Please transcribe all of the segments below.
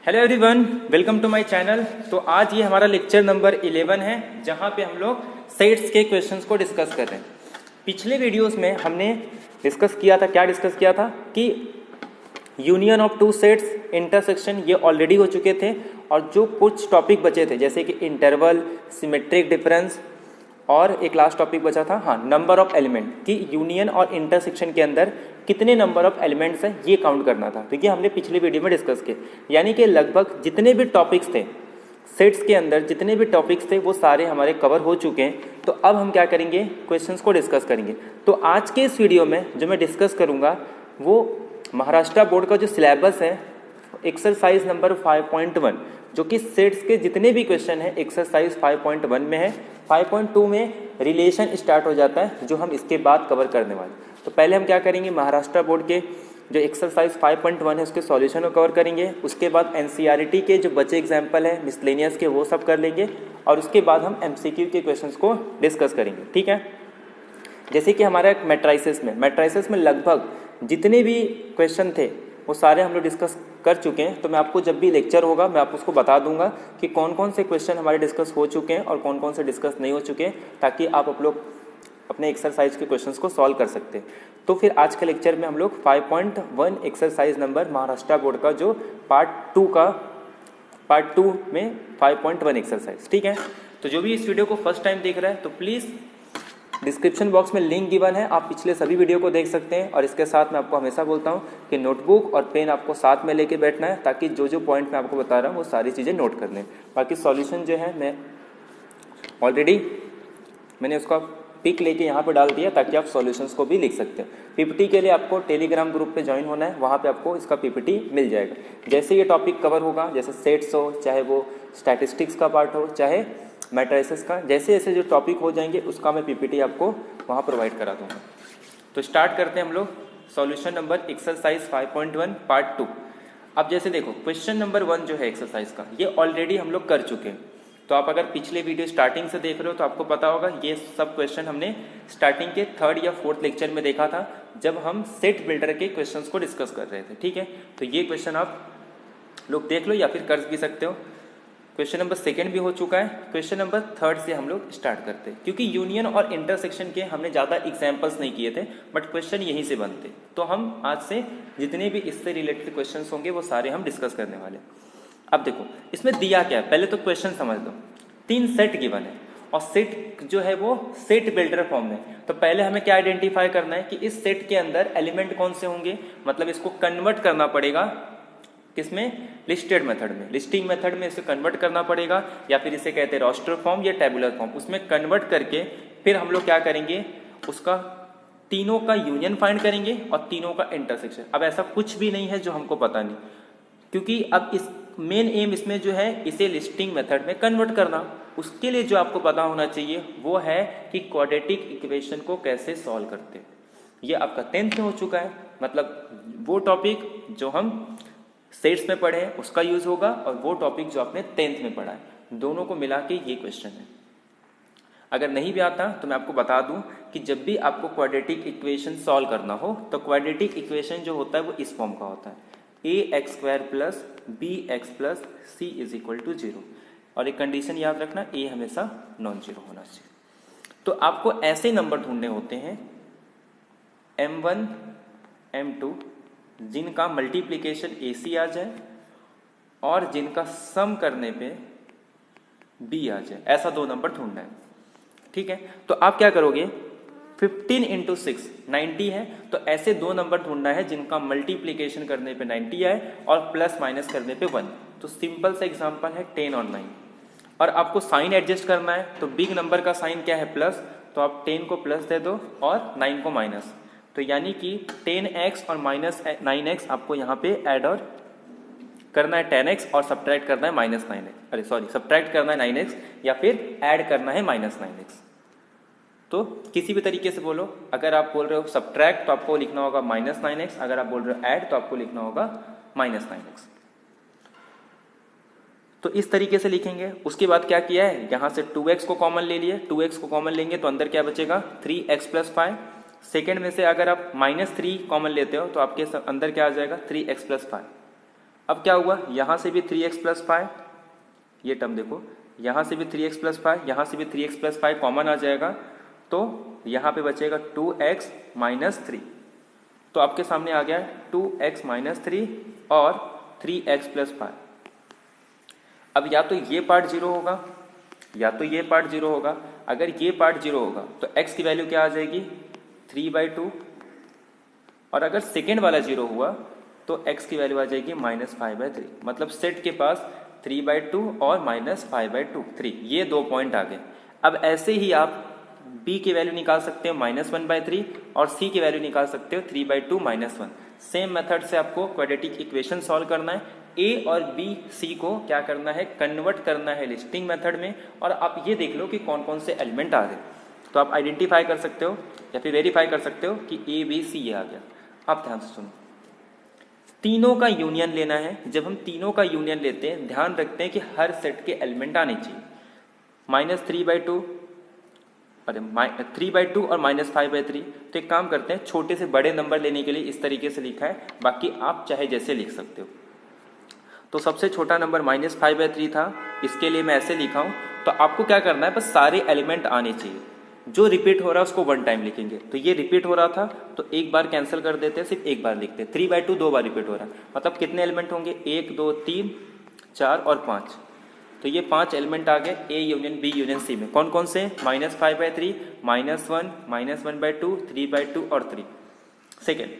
Hello everyone, welcome to my channel. तो आज ये हमारा लेक्चर नंबर 11 है, जहाँ पे हम लोग सेट्स के क्वेश्चंस को डिस्कस कर रहे हैं। पिछले वीडियोस में हमने डिस्कस किया था, क्या डिस्कस किया था कि union of two sets, intersection, ये ऑलरेडी हो चुके थे। और जो कुछ टॉपिक बचे थे जैसे कि इंटरवल, सिमेट्रिक डिफरेंस और एक लास्ट टॉपिक बचा था, हाँ, नंबर ऑफ एलिमेंट, कि यूनियन और इंटरसेक्शन के अंदर कितने नंबर ऑफ एलिमेंट्स हैं ये काउंट करना था। तो ये हमने पिछले वीडियो में डिस्कस किए। यानी कि लगभग जितने भी टॉपिक्स थे सेट्स के अंदर, जितने भी टॉपिक्स थे वो सारे हमारे कवर हो चुके हैं। तो अब हम क्या करेंगे, क्वेश्चंस को डिस्कस करेंगे। तो आज के इस वीडियो में जो मैं डिस्कस करूँगा वो महाराष्ट्र बोर्ड का जो सिलेबस है, एक्सरसाइज नंबर 5.1, जो कि सेट्स के जितने भी क्वेश्चन हैं एक्सरसाइज 5.1 में है। 5.2 में रिलेशन स्टार्ट हो जाता है, जो हम इसके बाद कवर करने वाले। तो पहले हम क्या करेंगे, महाराष्ट्र बोर्ड के जो एक्सरसाइज 5.1 है उसके सॉल्यूशन को कवर करेंगे। उसके बाद एनसीईआरटी के जो बचे एग्जाम्पल हैं मिसलेनियस के, वो सब कर लेंगे। और उसके बाद हम एमसीक्यू के क्वेश्चंस को डिस्कस करेंगे। ठीक है, जैसे कि हमारा मैट्राइसिस में लगभग जितने भी क्वेश्चन थे वो सारे हम लोग डिस्कस कर चुके हैं। तो मैं आपको जब भी लेक्चर होगा मैं आपको उसको बता दूंगा कि कौन कौन से क्वेश्चन हमारे डिस्कस हो चुके हैं और कौन कौन से डिस्कस नहीं हो चुके हैं, ताकि आप लोग अपने एक्सरसाइज के क्वेश्चंस को सॉल्व कर सकते हैं। तो फिर आज के लेक्चर में हम लोग 5.1 एक्सरसाइज नंबर महाराष्ट्र बोर्ड का जो पार्ट टू में 5.1 एक्सरसाइज, ठीक है। तो जो भी इस वीडियो को फर्स्ट टाइम देख रहा है तो प्लीज़ डिस्क्रिप्शन बॉक्स में लिंक गिवन है, आप पिछले सभी वीडियो को देख सकते हैं। और इसके साथ मैं आपको हमेशा बोलता हूँ कि नोटबुक और पेन आपको साथ में लेके बैठना है, ताकि जो जो पॉइंट मैं आपको बता रहा हूँ वो सारी चीज़ें नोट कर लें। बाकी सॉल्यूशन जो है मैं ऑलरेडी मैंने उसका पिक लेके यहाँ पे डाल दिया, ताकि आप सॉल्यूशंस को भी लिख सकते हैं। पीपीटी के लिए आपको टेलीग्राम ग्रुप पे ज्वाइन होना है, वहाँ पे आपको इसका पीपीटी मिल जाएगा। जैसे ये टॉपिक कवर होगा, जैसे सेट्स हो, चाहे वो स्टैटिस्टिक्स का पार्ट हो, चाहे मैट्रिसेस का, जैसे जैसे जो टॉपिक हो जाएंगे उसका मैं पीपीटी आपको वहाँ प्रोवाइड करा दूँगा। तो स्टार्ट करते हैं हम लोग सॉल्यूशन नंबर एक्सरसाइज 5.1 पार्ट 2। अब जैसे देखो, क्वेश्चन नंबर 1 जो है एक्सरसाइज का, ये ऑलरेडी हम लोग कर चुके हैं। तो आप अगर पिछले वीडियो स्टार्टिंग से देख रहे हो तो आपको पता होगा ये सब क्वेश्चन हमने स्टार्टिंग के 3rd या 4th लेक्चर में देखा था, जब हम सेट बिल्डर के क्वेश्चंस को डिस्कस कर रहे थे। ठीक है, तो ये क्वेश्चन आप लोग देख लो या फिर कर भी सकते हो। क्वेश्चन नंबर 2 भी हो चुका है। क्वेश्चन नंबर 3 से हम लोग स्टार्ट करते हैं, क्योंकि यूनियन और इंटरसेक्शन के हमने ज़्यादा एग्जाम्पल्स नहीं किए थे, बट क्वेश्चन यहीं से बनते। तो हम आज से जितने भी इससे रिलेटेड क्वेश्चन होंगे वो सारे हम डिस्कस करने वाले। अब देखो इसमें दिया क्या है, पहले तो क्वेश्चन समझ लो। 3 सेट गिवन है और सेट जो है वो सेट बिल्डर फॉर्म में। तो पहले हमें क्या आइडेंटिफाई करना है कि इस सेट के अंदर एलिमेंट कौन से होंगे, मतलब इसको कन्वर्ट करना पड़ेगा किसमें, लिस्टेड मेथड में, लिस्टिंग मेथड में इसे कन्वर्ट करना पड़ेगा, या फिर इसे कहते हैं रोस्टर फॉर्म या टेबुलर फॉर्म। उसमें कन्वर्ट करके फिर हम लोग क्या करेंगे, उसका तीनों का यूनियन फाइंड करेंगे और तीनों का इंटरसेक्शन। अब ऐसा कुछ भी नहीं है जो हमको पता नहीं, क्योंकि अब इस मेन एम इसमें जो है इसे लिस्टिंग मेथड में कन्वर्ट करना। उसके लिए जो आपको पता होना चाहिए वो है कि क्वाड्रेटिक इक्वेशन को कैसे सॉल्व करते हैं। ये आपका 10th में हो चुका है, मतलब वो टॉपिक जो हम सेट्स में पढ़े हैं उसका यूज होगा, और वो टॉपिक जो आपने 10th में पढ़ा है, दोनों को मिला के ये क्वेश्चन है। अगर नहीं भी आता तो मैं आपको बता दूं कि जब भी आपको क्वाड्रेटिक इक्वेशन सॉल्व करना हो तो क्वाड्रेटिक इक्वेशन जो होता है वो इस फॉर्म का होता है, ax² plus bx plus c is equal to 0। और एक कंडीशन याद रखना, a हमेशा नॉन जीरो होना चाहिए। तो आपको ऐसे नंबर ढूंढने होते हैं m1 m2 जिनका मल्टीप्लिकेशन ac आ जाए और जिनका सम करने पे b आ जाए, ऐसा 2 नंबर ढूंढना है। ठीक है, तो आप क्या करोगे, 15 इंटू 6 90 है, तो ऐसे 2 नंबर ढूंढना है जिनका मल्टीप्लिकेशन करने पे 90 आए और प्लस माइनस करने पे 1। तो सिंपल सा एग्जांपल है 10 और 9। और आपको साइन एडजस्ट करना है, तो बिग नंबर का साइन क्या है, प्लस, तो आप 10 को प्लस दे दो और 9 को माइनस। तो यानी कि 10x और माइनस 9x आपको यहाँ पे ऐड और करना है 10x और सब्ट्रैक्ट करना है माइनस 9x, अरे सॉरी, सब्ट्रैक्ट करना है 9x या फिर ऐड करना है माइनस 9x। तो किसी भी तरीके से बोलो, अगर आप बोल रहे हो सब्ट्रैक्ट तो आपको लिखना होगा माइनस 9x, अगर आप बोल रहे हो ऐड तो आपको लिखना होगा माइनस 9x। तो इस तरीके से लिखेंगे। उसके बाद क्या किया है, यहाँ से 2x को कॉमन ले लिए, 2x को कॉमन लेंगे तो अंदर क्या बचेगा 3x प्लस 5। सेकेंड में से अगर आप -3 कॉमन लेते हो तो आपके अंदर क्या आ जाएगा 3x प्लस 5। अब क्या हुआ, यहाँ से भी 3x प्लस 5, ये टर्म देखो, यहाँ से भी 3x प्लस 5, यहाँ से भी 3x प्लस 5 कॉमन आ जाएगा, तो यहाँ पे बचेगा 2x माइनस 3। तो आपके सामने आ गया 2x माइनस 3 और 3x प्लस 5। अब या तो ये पार्ट जीरो होगा या तो ये पार्ट जीरो होगा। अगर ये पार्ट जीरो होगा तो x की वैल्यू क्या आ जाएगी, 3/2, और अगर सेकेंड वाला जीरो हुआ तो x की वैल्यू आ जाएगी -5/3। मतलब सेट के पास 3/2 और -5/2, 3, ये 2 पॉइंट आ गए। अब ऐसे ही आप b की वैल्यू निकाल सकते हो -1/3 और c की वैल्यू निकाल सकते हो 3/2 -1। सेम मेथड से आपको क्वाड्रेटिक इक्वेशन सॉल्व करना है। a और b c को क्या करना है, कन्वर्ट करना है लिस्टिंग मेथड में, और आप ये देख लो कि कौन कौन से एलिमेंट आ रहे। तो आप आइडेंटिफाई कर सकते हो या फिर वेरीफाई कर सकते हो कि a b c ये आ गया। आप ध्यान से सुनो, तीनों का यूनियन लेना है। जब हम तीनों का यूनियन लेते हैं, ध्यान रखते हैं कि हर सेट के एलिमेंट आने चाहिए। -3/2, अरे 3/2 और -5/3। तो एक काम करते हैं, छोटे से बड़े नंबर लेने के लिए इस तरीके से लिखा है, बाकी आप चाहे जैसे लिख सकते हो। तो सबसे छोटा नंबर -5/3 था, इसके लिए मैं ऐसे लिखा हूँ। तो आपको क्या करना है, बस सारे एलिमेंट आने चाहिए। जो रिपीट हो रहा है उसको 1 टाइम लिखेंगे। तो ये रिपीट हो रहा था तो एक बार कैंसिल कर देते हैं, सिर्फ एक बार लिखते हैं। 3/2 2 बार रिपीट हो रहा है, मतलब कितने एलिमेंट होंगे, 1 2 3 4 और 5। तो ये 5 एलिमेंट आ गए A union B union C में। कौन कौन से, -5/3, -1, -1/2, 3/2 और 3। सेकेंड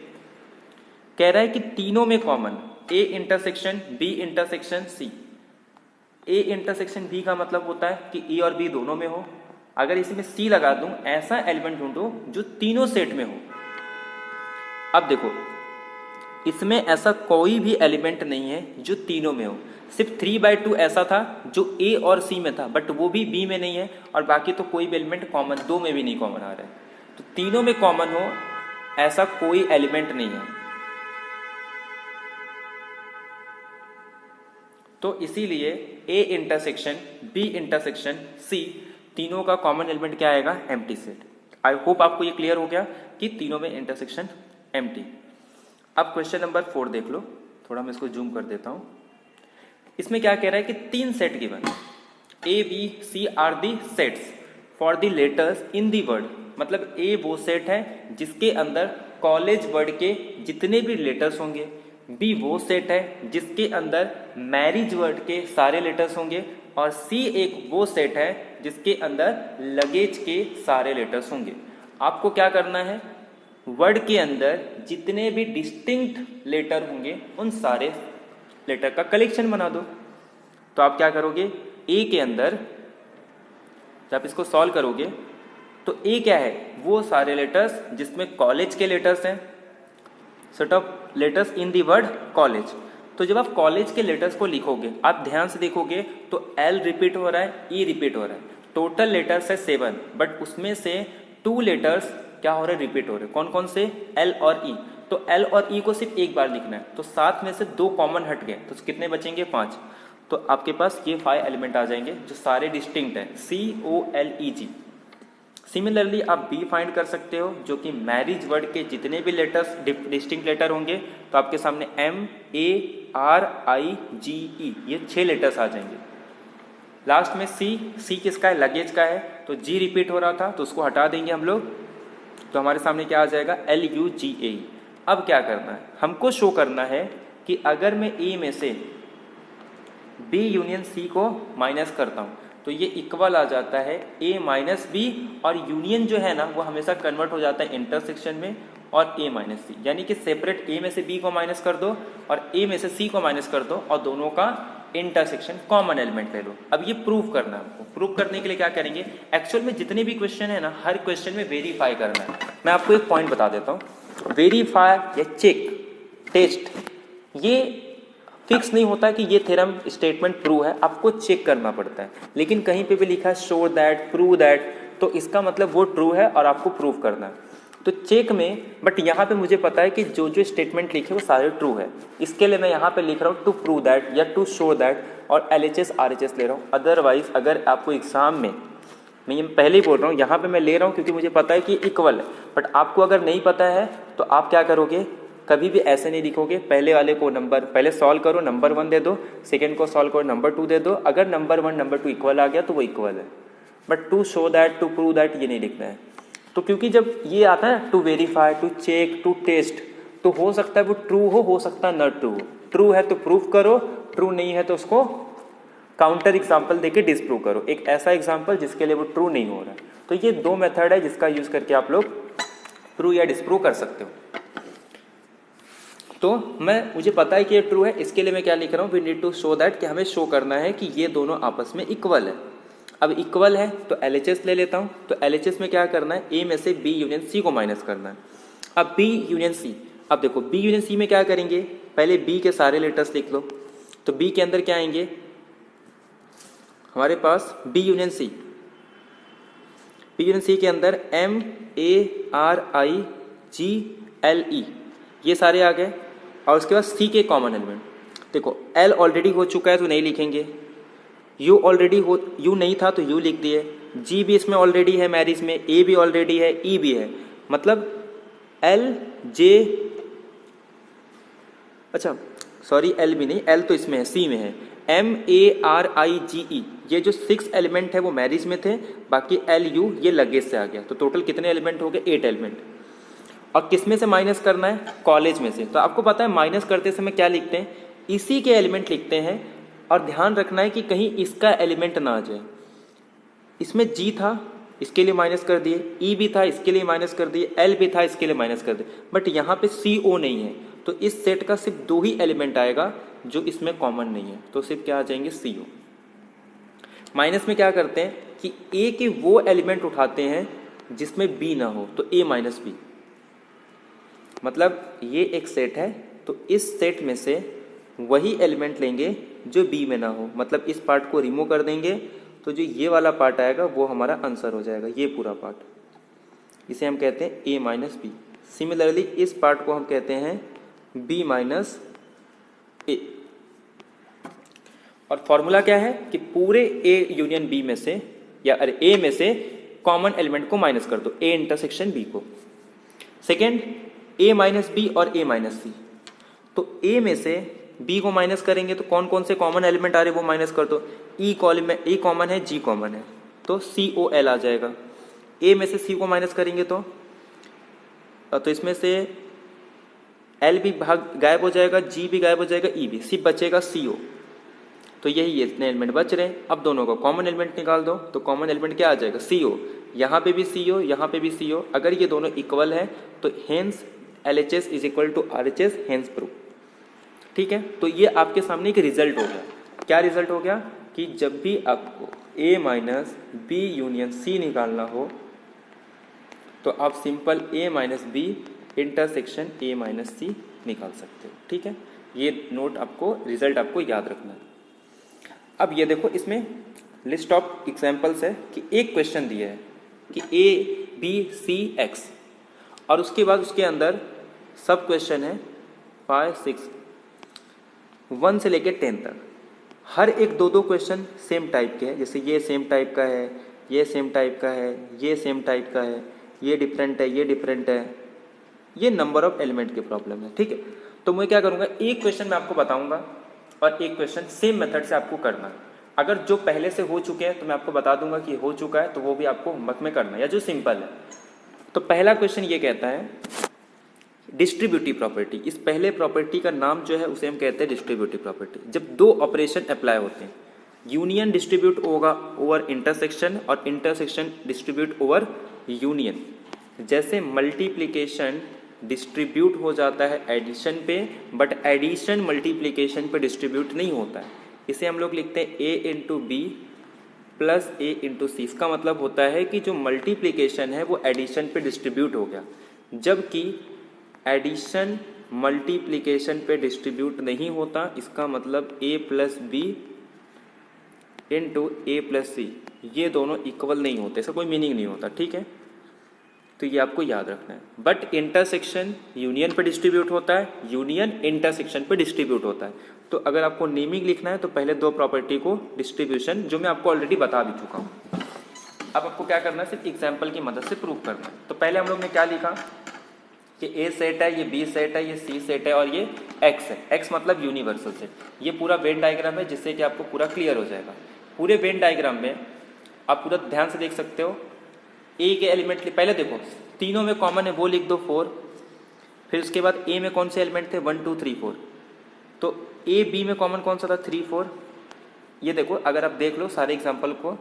कह रहा है कि तीनों में common A intersection B intersection C. A intersection B का मतलब होता है कि ए और बी दोनों में हो। अगर इसमें सी लगा दूं, ऐसा एलिमेंट ढूंढो जो तीनों सेट में हो। अब देखो, इसमें ऐसा कोई भी एलिमेंट नहीं है जो तीनों में हो। सिर्फ 3/2 ऐसा था जो ए और सी में था, बट वो भी बी में नहीं है, और बाकी तो कोई भी एलिमेंट कॉमन, 2 में भी नहीं कॉमन आ रहा है। तो तीनों में कॉमन हो ऐसा कोई एलिमेंट नहीं है। तो इसीलिए A intersection B intersection C, तीनों का कॉमन एलिमेंट क्या आएगा, एम्प्टी सेट। आई होप आपको ये क्लियर हो गया कि तीनों में इंटरसेक्शन एम्प्टी। अब क्वेश्चन नंबर 4 देख लो, थोड़ा मैं इसको जूम कर देता हूं। इसमें क्या कह रहा है कि 3 set given, A B C are the sets for the letters in the word. मतलब ए वो सेट है जिसके अंदर कॉलेज वर्ड के जितने भी लेटर्स होंगे, बी वो सेट है जिसके अंदर मैरिज वर्ड के सारे लेटर्स होंगे, और सी एक वो सेट है जिसके अंदर लगेज के सारे लेटर्स होंगे। आपको क्या करना है, वर्ड के अंदर जितने भी डिस्टिंक्ट लेटर होंगे उन सारे लेटर का कलेक्शन बना दो। तो आप क्या करोगे, ए के अंदर जब इसको सॉल्व करोगे तो ए क्या है, वो सारे लेटर्स जिसमें कॉलेज के लेटर्स हैं, set of letters in the word college. तो जब आप कॉलेज के लेटर्स को लिखोगे, आप ध्यान से देखोगे तो एल रिपीट हो रहा है, ई रिपीट हो रहा है। टोटल लेटर्स है 7, बट उसमें से 2 लेटर्स क्या हो रहे हैं, रिपीट हो रहे हैं। कौन कौन से, एल और ई। तो एल और ई को सिर्फ एक बार लिखना है, तो 7 में से 2 कॉमन हट गए, तो कितने बचेंगे, 5। तो आपके पास ये 5 एलिमेंट आ जाएंगे जो सारे डिस्टिंक्ट हैं, COLEG। सिमिलरली आप बी फाइंड कर सकते हो, जो कि मैरिज वर्ड के जितने भी लेटर्स डिस्टिंक्ट लेटर होंगे, तो आपके सामने MARIGE, ये 6 लेटर्स आ जाएंगे। लास्ट में सी किसका है, लगेज का है, तो जी रिपीट हो रहा था तो उसको हटा देंगे हम लोग, तो हमारे सामने क्या आ जाएगा, LUGAE। अब क्या करना है, हमको शो करना है कि अगर मैं ए में से बी यूनियन सी को माइनस करता हूँ तो ये इक्वल आ जाता है ए माइनस बी, और यूनियन जो है ना वो हमेशा कन्वर्ट हो जाता है इंटरसेक्शन में और ए माइनस सी। यानी कि सेपरेट ए में से बी को माइनस कर दो और ए में से सी को माइनस कर दो, और दोनों का इंटरसेक्शन कॉमन एलिमेंट ले लो। अब ये प्रूव करना है आपको। प्रूव करने के लिए क्या करेंगे, एक्चुअल में जितने भी क्वेश्चन है ना, हर क्वेश्चन में वेरीफाई करना है। मैं आपको एक पॉइंट बता देता हूँ, वेरीफाई या चेक, टेस्ट, ये फिक्स नहीं होता कि ये थ्योरम स्टेटमेंट प्रूव है, आपको चेक करना पड़ता है। लेकिन कहीं पे भी लिखा है शो दैट, प्रूव दैट, तो इसका मतलब वो ट्रू है और आपको प्रूव करना है। तो चेक में, बट यहाँ पे मुझे पता है कि जो जो स्टेटमेंट लिखे वो सारे ट्रू है, इसके लिए मैं यहाँ पे लिख रहा हूँ टू प्रूव दैट या टू शो दैट, और LHS RHS ले रहा हूँ। अदरवाइज अगर आपको एग्जाम में, मैं ये पहले ही बोल रहा हूँ, यहाँ पे मैं ले रहा हूँ क्योंकि मुझे पता है कि इक्वल है, बट आपको अगर नहीं पता है तो आप क्या करोगे, कभी भी ऐसे नहीं लिखोगे, पहले वाले को पहले सॉल्व करो, नंबर 1 दे दो, सेकेंड को सॉल्व करो, नंबर 2 दे दो, अगर नंबर 1 नंबर 2 इक्वल आ गया तो वो इक्वल है, but to show that, to prove that ये नहीं लिखना है। तो क्योंकि जब ये आता है to verify, to check, to test, तो हो सकता है वो ट्रू हो सकता है नॉट ट्रू हो। ट्रू है तो प्रूव करो, ट्रू नहीं है तो उसको काउंटर एग्जाम्पल देके डिस्प्रूव करो, एक ऐसा एग्जाम्पल जिसके लिए वो ट्रू नहीं हो रहा है। तो ये 2 मेथड है जिसका यूज करके आप लोग ट्रू या डिस्प्रूव कर सकते हो। तो मुझे पता है कि ये ट्रू है, इसके लिए मैं क्या लिख रहा हूँ, we need to show that, कि हमें शो करना है कि ये दोनों आपस में इक्वल है। अब इक्वल है तो LHS ले लेता हूँ, तो LHS में क्या करना है, A में से B यूनियन C को माइनस करना है। अब B यूनियन C, अब देखो B यूनियन C में क्या करेंगे, पहले B के सारे लेटर्स लिख लो, तो B के अंदर क्या आएंगे हमारे पास, B union C, B union C के अंदर MARIGLE ये सारे आ गए, और उसके बाद C के कॉमन एलिमेंट, देखो L ऑलरेडी हो चुका है तो नहीं लिखेंगे, U ऑलरेडी हो, U नहीं था तो U लिख दिए, G भी इसमें ऑलरेडी है मैरिज में, A भी ऑलरेडी है, E भी है, मतलब L J, अच्छा सॉरी L भी नहीं, L तो इसमें है, C में है, MARIGE ये जो 6 एलिमेंट है वो मैरिज में थे, बाकी LU ये लगेज से आ गया, तो टोटल कितने एलिमेंट हो गए, 8 एलिमेंट। और किस में से माइनस करना है, कॉलेज में से। तो आपको पता है माइनस करते समय क्या लिखते हैं, इसी के एलिमेंट लिखते हैं, और ध्यान रखना है कि कहीं इसका एलिमेंट ना आ जाए। इसमें G था इसके लिए माइनस कर दिए, E भी था इसके लिए माइनस कर दिए, L भी था इसके लिए माइनस कर दिए, बट यहाँ पे CO नहीं है, तो इस सेट का सिर्फ 2 ही एलिमेंट आएगा जो इसमें कॉमन नहीं है, तो सिर्फ क्या आ जाएंगे, CO। माइनस में क्या करते हैं कि A के वो एलिमेंट उठाते हैं जिसमें B ना हो, तो A माइनस B, मतलब ये एक सेट है, तो इस सेट में से वही एलिमेंट लेंगे जो B में ना हो, मतलब इस पार्ट को रिमूव कर देंगे, तो जो ये वाला पार्ट आएगा वो हमारा आंसर हो जाएगा, ये पूरा पार्ट, इसे हम कहते हैं A माइनस B। सिमिलरली इस पार्ट को हम कहते हैं B माइनस A, और फॉर्मूला क्या है कि पूरे A यूनियन B में से, या अरे A में से कॉमन एलिमेंट को माइनस कर दो, A इंटरसेक्शन B को। सेकेंड A माइनस B और A माइनस C, तो A में से B को माइनस करेंगे तो कौन कौन से कॉमन एलिमेंट आ रहे वो माइनस कर दो, E कॉमन है, G कॉमन है, तो COL आ जाएगा। A में से C को माइनस करेंगे तो इसमें से L भी भाग गायब हो जाएगा, G भी गायब हो जाएगा, E भी, सिर्फ बचेगा CO। तो यही इतने एलिमेंट बच रहे हैं। अब दोनों का कॉमन एलिमेंट निकाल दो, तो कॉमन एलिमेंट क्या आ जाएगा, CO, यहाँ पे भी CO, यहाँ पे भी CO, अगर ये दोनों इक्वल है तो hence LHS is equal to RHS, hence proof. ठीक है, तो ये आपके सामने एक रिजल्ट हो गया। क्या रिजल्ट हो गया कि जब भी आपको A minus B union C निकालना हो तो आप simple A minus B intersection A minus C निकाल सकते हो। ठीक है, ये नोट आपको, रिजल्ट आपको याद रखना है। अब ये देखो, इसमें लिस्ट ऑफ एग्जाम्पल्स है कि एक क्वेश्चन दिया है कि A B C X, और उसके बाद उसके अंदर सब क्वेश्चन है 5 6 1 से लेकर 10 तक, हर एक 2-2 क्वेश्चन सेम टाइप के हैं, जैसे ये सेम टाइप का है, ये सेम टाइप का है, ये सेम टाइप का है, ये डिफरेंट है, ये डिफरेंट है, ये नंबर ऑफ एलिमेंट की प्रॉब्लम है। ठीक है, तो मैं क्या करूँगा, एक क्वेश्चन मैं आपको बताऊँगा और एक क्वेश्चन सेम मेथड से आपको करना है। अगर जो पहले से हो चुके हैं तो मैं आपको बता दूंगा कि हो चुका है, तो वो भी आपको होमवर्क में करना है, या जो सिंपल है। तो पहला क्वेश्चन ये कहता है डिस्ट्रीब्यूटिव प्रॉपर्टी। इस पहले प्रॉपर्टी का नाम जो है उसे हम कहते हैं डिस्ट्रीब्यूटिव प्रॉपर्टी। जब 2 ऑपरेशन अप्लाई होते हैं, यूनियन डिस्ट्रीब्यूट होगा ओवर इंटरसेक्शन और इंटरसेक्शन डिस्ट्रीब्यूट ओवर यूनियन। जैसे मल्टीप्लिकेशन डिस्ट्रीब्यूट हो जाता है एडिशन पे, बट एडिशन मल्टीप्लिकेशन पे डिस्ट्रीब्यूट नहीं होता है। इसे हम लोग लिखते हैं A into B plus A into C. इसका मतलब होता है कि जो मल्टीप्लिकेशन है वो एडिशन पे डिस्ट्रीब्यूट हो गया, जबकि एडिशन मल्टीप्लिकेशन पे डिस्ट्रीब्यूट नहीं होता। इसका मतलब A plus B into A plus C, ये दोनों इक्वल नहीं होते, इसका कोई मीनिंग नहीं होता। ठीक है, तो ये आपको याद रखना है। बट इंटरसेक्शन यूनियन पे डिस्ट्रीब्यूट होता है, यूनियन इंटरसेक्शन पे डिस्ट्रीब्यूट होता है। तो अगर आपको नेमिंग लिखना है तो पहले 2 प्रॉपर्टी को डिस्ट्रीब्यूशन, जो मैं आपको ऑलरेडी बता भी चुका हूँ, अब आपको क्या करना है, सिर्फ एग्जाम्पल की मदद से प्रूव करना है। तो पहले हम लोग ने क्या लिखा कि ए सेट है, ये बी सेट है, ये सी सेट है और ये एक्स है। एक्स मतलब यूनिवर्सल सेट। ये पूरा वेन डायग्राम है जिससे कि आपको पूरा क्लियर हो जाएगा। पूरे वेन डायग्राम में आप पूरा ध्यान से देख सकते हो। ए के एलिमेंट पहले देखो, तीनों में कॉमन है वो लिख दो 4। फिर उसके बाद ए में कौन से एलिमेंट थे 1 2 3 4। तो ए बी में कॉमन कौन सा था 3 4। ये देखो अगर आप देख लो सारे एग्जाम्पल को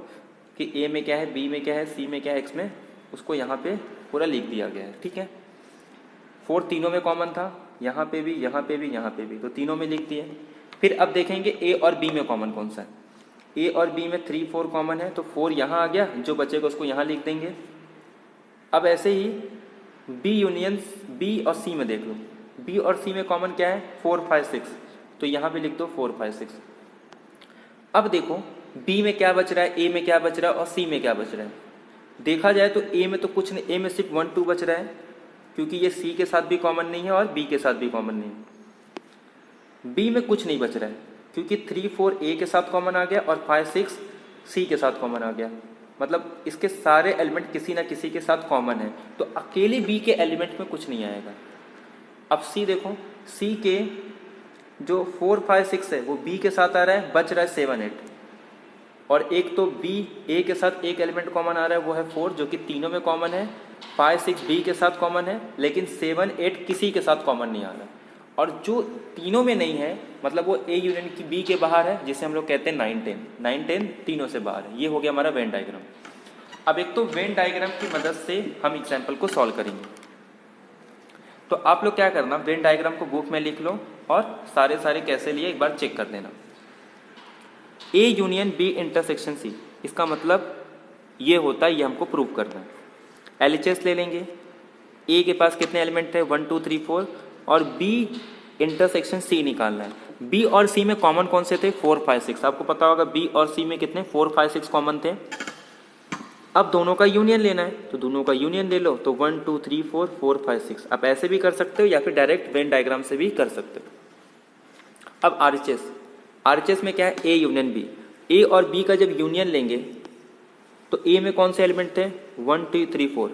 कि ए में क्या है, बी में क्या है, सी में क्या है, एक्स में, उसको यहाँ पे पूरा लिख दिया गया है। ठीक है, 4 तीनों में कॉमन था, यहाँ पे भी, यहाँ पे भी, यहाँ पे भी, तो तीनों में लिख दिए। फिर अब देखेंगे ए और बी में कॉमन कौन सा है। ए और बी में 3 4 कॉमन है, तो 4 यहाँ आ गया, जो बचेगा उसको यहाँ लिख देंगे। अब ऐसे ही बी यूनियन बी और सी में देख लो, बी और सी में कॉमन क्या है 4 5 6, तो यहाँ पे लिख दो 4 5 6। अब देखो बी में क्या बच रहा है, ए में क्या बच रहा है और सी में क्या बच रहा है। देखा जाए तो ए में तो कुछ नहीं, ए में सिर्फ 1 2 बच रहा है, क्योंकि ये सी के साथ भी कॉमन नहीं है और बी के साथ भी कॉमन नहीं है। बी में कुछ नहीं बच रहा है, क्योंकि 3 4 ए के साथ कॉमन आ गया और 5 6 सी के साथ कॉमन आ गया। मतलब इसके सारे एलिमेंट किसी ना किसी के साथ कॉमन है, तो अकेले बी के एलिमेंट में कुछ नहीं आएगा। अब सी देखो, सी के जो 4 5 6 है वो बी के साथ आ रहा है, बच रहा है 7 8। और एक तो बी ए के साथ एक एलिमेंट कॉमन आ रहा है वो है 4, जो कि तीनों में कॉमन है। 5 6 बी के साथ कॉमन है, लेकिन 7 8 किसी के साथ कॉमन नहीं आ रहा। और जो तीनों में नहीं है मतलब वो ए यूनियन की बी के बाहर है, जिसे हम लोग कहते हैं 9 10। 9 10 तीनों से बाहर है। ये हो गया हमारा वेन डायग्राम। अब एक तो वेन डायग्राम की मदद से हम एग्जाम्पल को सॉल्व करेंगे। तो आप लोग क्या करना, वेन डायग्राम को बुक में लिख लो और सारे कैसे लिए एक बार चेक कर देना। A union B intersection C, इसका मतलब ये होता है, ये हमको प्रूव करना है। LHS ले लेंगे। ए के पास कितने एलिमेंट थे 1 2 3 4 और बी इंटरसेक्शन सी निकालना है। बी और सी में कॉमन कौन से थे 4 5 6। आपको पता होगा बी और सी में कितने 4 5 6 कॉमन थे। अब दोनों का यूनियन लेना है, तो दोनों का यूनियन ले लो, तो 1 2 3 4 4 5 6। आप ऐसे भी कर सकते हो या फिर डायरेक्ट वेन डायग्राम से भी कर सकते हो। अब RHS में क्या है ए यूनियन बी। ए और बी का जब यूनियन लेंगे तो ए में कौन से एलिमेंट थे 1 2 3 4,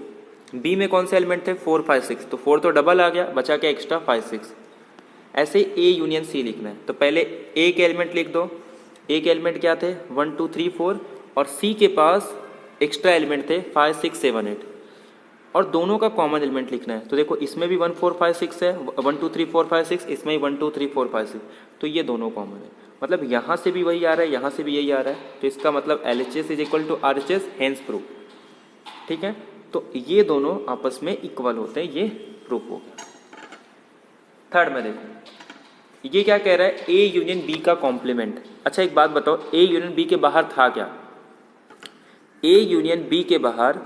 बी में कौन से एलिमेंट थे 4 5 6, तो 4 तो डबल आ गया, बचा क्या एक्स्ट्रा 5 6। ऐसे ए यूनियन सी लिखना है, तो पहले ए के एलिमेंट लिख दो। ए के एलिमेंट क्या थे 1 2 3 4 और सी के पास एक्स्ट्रा एलिमेंट थे 5 6 7 8 और दोनों का कॉमन एलिमेंट लिखना है। तो देखो इसमें भी 1 4 5 6 है, 1 2 3 4 5 6, इसमें भी 1 2 3 4 5 6, तो ये दोनों कॉमन है। मतलब यहाँ से भी वही आ रहा है, यहाँ से भी यही आ रहा है, तो इसका मतलब LHS is equal to RHS, hence proof. ठीक है, तो ये दोनों आपस में इक्वल होते हैं, ये प्रूफ हो गया। थर्ड में देखो ये क्या कह रहा है ए यूनियन बी का कॉम्प्लीमेंट। अच्छा एक बात बताओ, ए यूनियन बी के बाहर था क्या? ए यूनियन बी के बाहर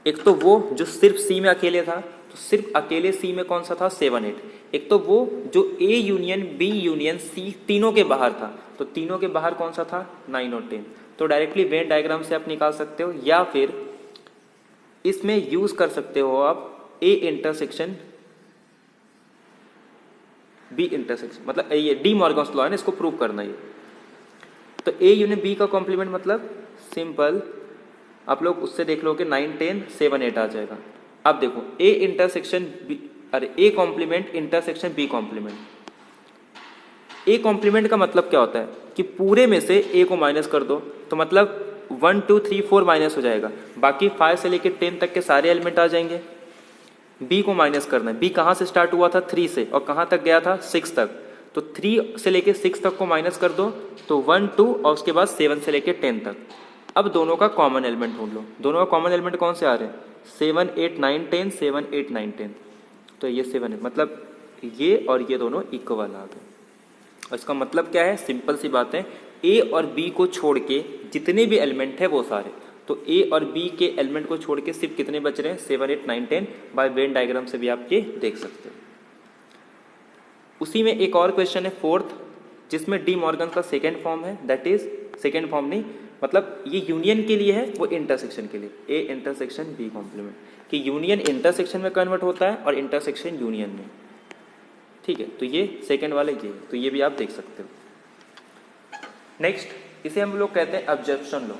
एक तो वो जो सिर्फ सी में अकेले था, तो सिर्फ अकेले सी में कौन सा था 7 8। एक तो वो जो A union B union C तीनों के बाहर था, तो तीनों के बाहर कौन सा था 9 और 10। तो डायरेक्टली वेन डायग्राम से आप निकाल सकते हो, या फिर इसमें यूज कर सकते हो आप ए इंटरसेक्शन बी इंटरसेक्शन, मतलब ये डी मॉर्गन्स लॉ है ना, इसको प्रूव करना ये। तो ए यूनियन बी का कॉम्प्लीमेंट मतलब सिंपल, आप लोग उससे देख लो कि 9 10 7 8 आ जाएगा। अब देखो ए इंटरसेक्शन बी, अरे A complement intersection B complement. A complement का मतलब क्या होता है कि पूरे में से ए को माइनस कर दो, तो मतलब 1 2 3 4 माइनस हो जाएगा, बाकी 5 से लेकर 10 तक के सारे एलिमेंट आ जाएंगे। बी को माइनस करना है, बी कहाँ से स्टार्ट हुआ था 3 से और कहाँ तक गया था 6 तक, तो 3 से लेकर 6 तक को माइनस कर दो, तो 1 2 और उसके बाद 7 से लेकर 10 तक। अब दोनों का कॉमन एलिमेंट ढूंढ लो। दोनों का कॉमन एलिमेंट कौन से आ रहे हैं 7 8 9 10 7 8 9 10, तो ये 7 है, मतलब ये और ये दोनों इक्वल आ गए। और इसका मतलब क्या है, सिंपल सी बात है, ए और बी को छोड़ के जितने भी एलिमेंट है वो सारे, तो ए और बी के एलिमेंट को छोड़ के सिर्फ कितने बच रहे हैं 7 8 9 10। बाय वेन डायग्राम से भी आप ये देख सकते हो। उसी में एक और क्वेश्चन है फोर्थ, जिसमें डी मॉर्गन का सेकेंड फॉर्म है, दैट इज सेकेंड फॉर्म नहीं, मतलब ये यूनियन के लिए है, वो इंटरसेक्शन के लिए, ए इंटरसेक्शन बी कॉम्प्लीमेंट, कि यूनियन इंटरसेक्शन में कन्वर्ट होता है और इंटरसेक्शन यूनियन में। ठीक है, तो ये सेकेंड वाले ये, तो ये भी आप देख सकते हो। नेक्स्ट इसे हम लोग कहते हैं एब्जॉर्प्शन लॉ।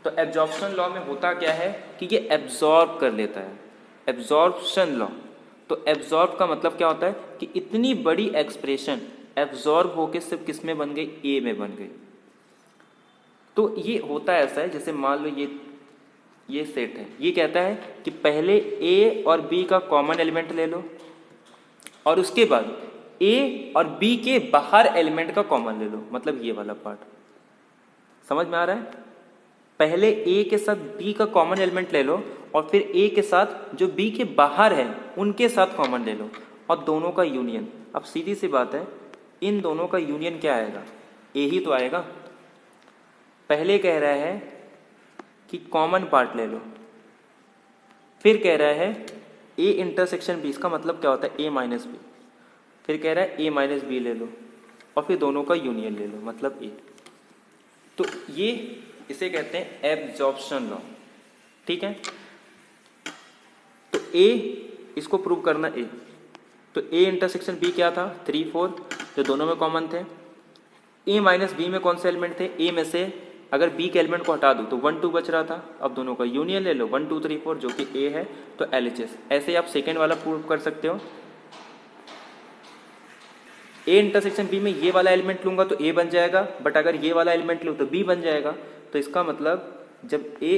तो एब्जॉर्प्शन लॉ में होता क्या है कि ये एब्जॉर्ब कर लेता है, एब्जॉर्प्शन लॉ। तो एब्जॉर्ब का मतलब क्या होता है कि इतनी बड़ी एक्सप्रेशन एब्जॉर्ब होके सिर्फ किस में बन गई, ए में बन गई। तो ये होता ऐसा है, जैसे मान लो ये सेट है, ये कहता है कि पहले ए और बी का कॉमन एलिमेंट ले लो और उसके बाद ए और बी के बाहर एलिमेंट का कॉमन ले लो, मतलब ये वाला पार्ट समझ में आ रहा है। पहले ए के साथ बी का कॉमन एलिमेंट ले लो और फिर ए के साथ जो बी के बाहर है उनके साथ कॉमन ले लो और दोनों का यूनियन। अब सीधी सी बात है, इन दोनों का यूनियन क्या आएगा, ए ही तो आएगा। पहले कह रहा है कि कॉमन पार्ट ले लो, फिर कह रहा है ए इंटरसेक्शन बी, इसका मतलब क्या होता है ए माइनस बी, फिर कह रहा है ए माइनस बी ले लो और फिर दोनों का यूनियन ले लो, मतलब ए। तो ये इसे कहते हैं एब्जॉर्प्शन लॉ, ठीक है। तो ए इसको प्रूव करना ए, तो ए इंटरसेक्शन बी क्या था 3 4 जो दोनों में कॉमन थे। ए माइनस बी में कौन से एलिमेंट थे, ए में से अगर बी के एलिमेंट को हटा दूं तो 1 2 बच रहा था। अब दोनों का यूनियन ले लो 1 2 3 4 जो कि ए है, तो एलएचएस। ऐसे ही आप सेकेंड वाला प्रूव कर सकते हो। ए इंटरसेक्शन बी में ये वाला एलिमेंट लूंगा तो ए बन जाएगा, बट अगर ये वाला एलिमेंट लूँ तो बी बन जाएगा। तो इसका मतलब जब ए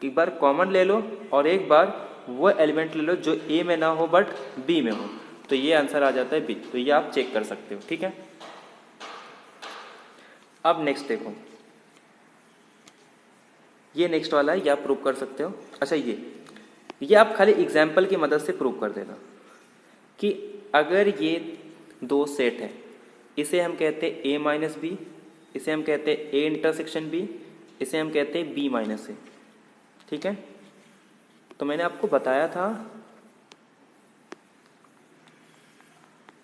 एक बार कॉमन ले लो और एक बार वो एलिमेंट ले लो जो ए में ना हो बट बी में हो, तो ये आंसर आ जाता है बी। तो ये आप चेक कर सकते हो, ठीक है। अब नेक्स्ट देखो, ये नेक्स्ट वाला है, ये आप प्रूव कर सकते हो। अच्छा ये आप खाली एग्जाम्पल की मदद से प्रूव कर देना कि अगर ये दो सेट है, इसे हम कहते हैं ए माइनस बी, इसे हम कहते हैं ए इंटरसेक्शन बी, इसे हम कहते हैं बी माइनस ए, ठीक है। तो मैंने आपको बताया था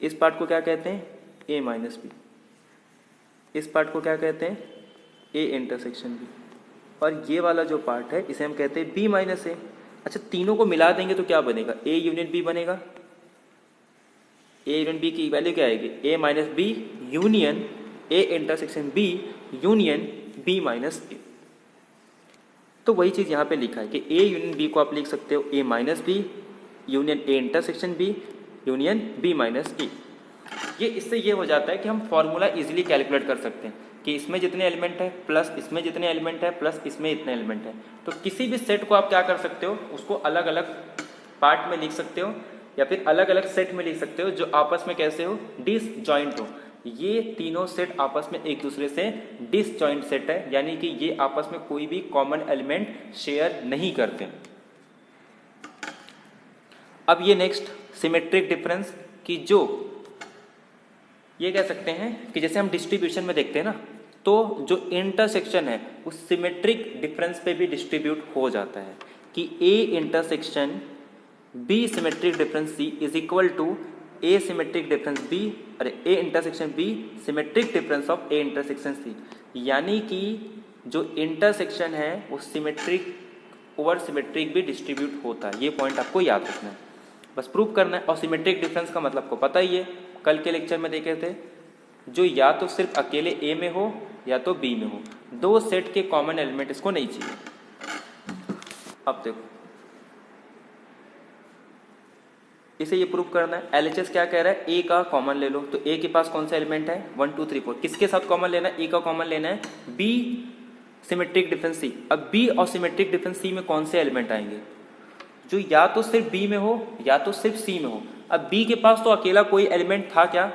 इस पार्ट को क्या कहते हैं, ए माइनस बी, इस पार्ट को क्या कहते हैं, ए इंटरसेक्शन बी, और ये वाला जो पार्ट है इसे हम कहते हैं बी माइनस ए। अच्छा तीनों को मिला देंगे तो क्या बनेगा, ए यूनियन बी बनेगा। ए यूनियन बी की वैल्यू क्या आएगी, A minus B union A intersection B union B minus A. तो वही चीज़ यहाँ पे लिखा है कि ए यूनियन बी को आप लिख सकते हो A minus B union A intersection B union B minus A. ये इससे ये हो जाता है कि हम फॉर्मूला इजीली कैलकुलेट कर सकते हैं कि इसमें जितने एलिमेंट है प्लस इसमें जितने एलिमेंट है प्लस इसमें इतने एलिमेंट है। तो किसी भी सेट को आप क्या कर सकते हो, उसको अलग अलग पार्ट में लिख सकते हो या फिर अलग अलग सेट में लिख सकते हो जो आपस में कैसे हो, डिसजॉइंट हो। ये तीनों सेट आपस में एक दूसरे से डिसजॉइंट सेट है, यानी कि ये आपस में कोई भी कॉमन एलिमेंट शेयर नहीं करते। अब ये नेक्स्ट सिमेट्रिक डिफरेंस की जो ये कह सकते हैं कि जैसे हम डिस्ट्रीब्यूशन में देखते हैं ना, तो जो इंटरसेक्शन है उस सिमेट्रिक डिफरेंस पे भी डिस्ट्रीब्यूट हो जाता है कि A intersection B symmetric difference C is equal to A symmetric difference B, अरे A intersection B symmetric difference of A intersection C. यानी कि जो इंटरसेक्शन है वो सिमेट्रिक ओवर सिमेट्रिक भी डिस्ट्रीब्यूट होता है। ये पॉइंट आपको याद रखना है, बस प्रूव करना है। और सिमेट्रिक डिफरेंस का मतलब को पता ही है, कल के लेक्चर में देखे थे, जो या तो सिर्फ अकेले ए में हो या तो बी में हो, दो सेट के कॉमन एलिमेंट इसको नहीं चाहिए। अब देखो इसे ये प्रूव करना है। एलएचएस क्या कह रहा है, ए का कॉमन ले लो, तो ए के पास कौन सा एलिमेंट है 1 2 3 4, किसके साथ कॉमन लेना है, ए का कॉमन लेना है, बी सिमेट्रिक डिफरेंस सी। अब बी और सिमेट्रिक डिफरेंस सी में कौन से एलिमेंट आएंगे, जो या तो सिर्फ बी में हो या तो सिर्फ सी में हो। अब बी के पास तो अकेला कोई एलिमेंट था क्या,